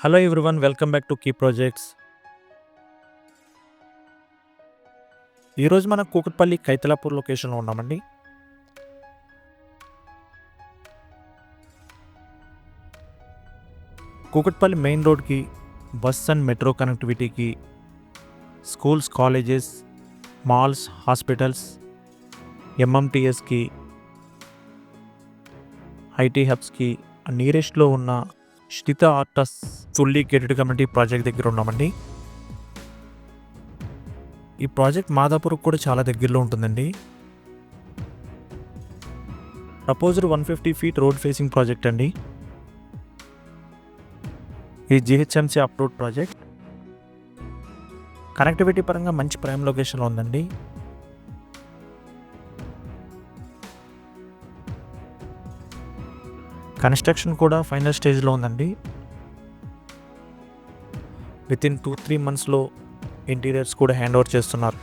Hello everyone, welcome back to key projects. ఈరోజు మనం కూకట్పల్లి కైతలాపూర్ లొకేషన్లో ఉన్నామండి. కూకట్పల్లి మెయిన్ రోడ్కి బస్ అండ్ మెట్రో కనెక్టివిటీకి, స్కూల్స్, కాలేజెస్, మాల్స్, హాస్పిటల్స్, ఎంఎంటీఎస్కి, ఐటీ హబ్స్కి నియరెస్ట్లో ఉన్న Sritha arts fully gated community project దగ్గర ఉన్నామండి. ఈ ప్రాజెక్ట్ మాదాపూర్కి కూడా చాలా దగ్గరలో ఉంటుందండి. Proposed 150 feet road facing project అండి. ఈ జిహెచ్ఎంసీ అప్రూవ్డ్ ప్రాజెక్ట్. కనెక్టివిటీ పరంగా మంచి ప్రైమ్ లొకేషన్లో ఉందండి. కన్స్ట్రక్షన్ కూడా ఫైనల్ స్టేజ్లో ఉందండి. వితిన్ 2-3 మంత్స్లో ఇంటీరియర్స్ కూడా హ్యాండ్ ఓవర్ చేస్తున్నారు.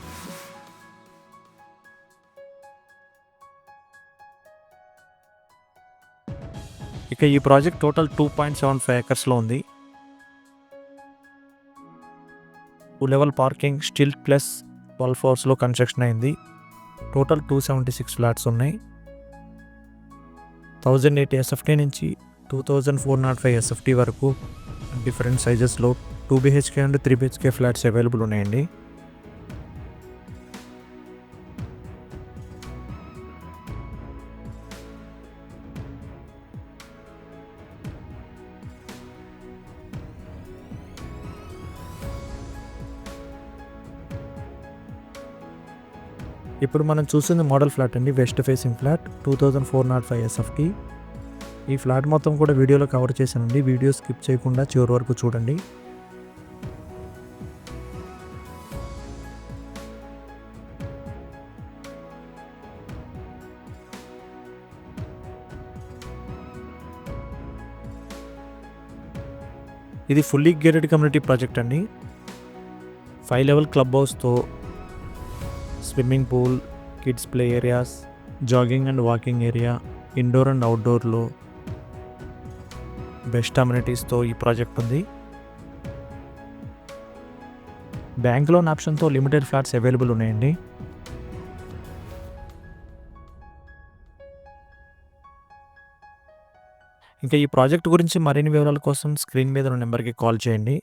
ఇక ఈ ప్రాజెక్ట్ టోటల్ 2.75 ఏకర్స్లో ఉంది. 2 లెవెల్ పార్కింగ్, స్టిల్ ప్లస్ 12 ఫ్లోర్స్లో కన్స్ట్రక్షన్ అయింది. టోటల్ 276 ఫ్లాట్స్ ఉన్నాయి. 1080 ఎస్ఎఫ్టీ నుంచి 2405 ఎస్ఎఫ్టీ వరకు డిఫరెంట్ సైజెస్లో 2 BHK and 3 BHK flats available ఉన్నాయండి. ఇప్పుడు మనం చూస్తుంది మోడల్ ఫ్లాట్ అండి, వెస్ట్ ఫేసింగ్ ఫ్లాట్, 2405 ఎస్ఎఫ్టీ. ఈ ఫ్లాట్ మొత్తం కూడా వీడియోలో కవర్ చేశానండి. వీడియో స్కిప్ చేయకుండా చివరి వరకు చూడండి. ఇది ఫుల్లీ గేటెడ్ కమ్యూనిటీ ప్రాజెక్ట్ అండి. 5 లెవెల్ క్లబ్ హౌస్తో swimming pool, kids play areas, jogging and walking area, indoor and అవుట్డోర్లో బెస్ట్ అమ్యూనిటీస్తో ఈ ప్రాజెక్ట్ ఉంది. బ్యాంక్ లోన్ ఆప్షన్తో లిమిటెడ్ ఫ్లాట్స్ అవైలబుల్ ఉన్నాయండి. ఇంకా ఈ ప్రాజెక్ట్ గురించి మరిన్ని వివరాల కోసం స్క్రీన్ మీద ఉన్న నెంబర్కి కాల్ చేయండి.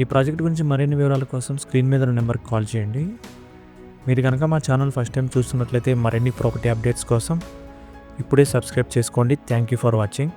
ఈ ప్రాజెక్ట్ గురించి మరిన్ని వివరాల కోసం స్క్రీన్ మీద ఉన్న నెంబర్కి కాల్ చేయండి. మీరు కనుక మా ఛానల్ ఫస్ట్ టైం చూస్తున్నట్లయితే మరిన్ని ప్రాపర్టీ అప్డేట్స్ కోసం ఇప్పుడే సబ్స్క్రైబ్ చేసుకోండి. Thank you for watching.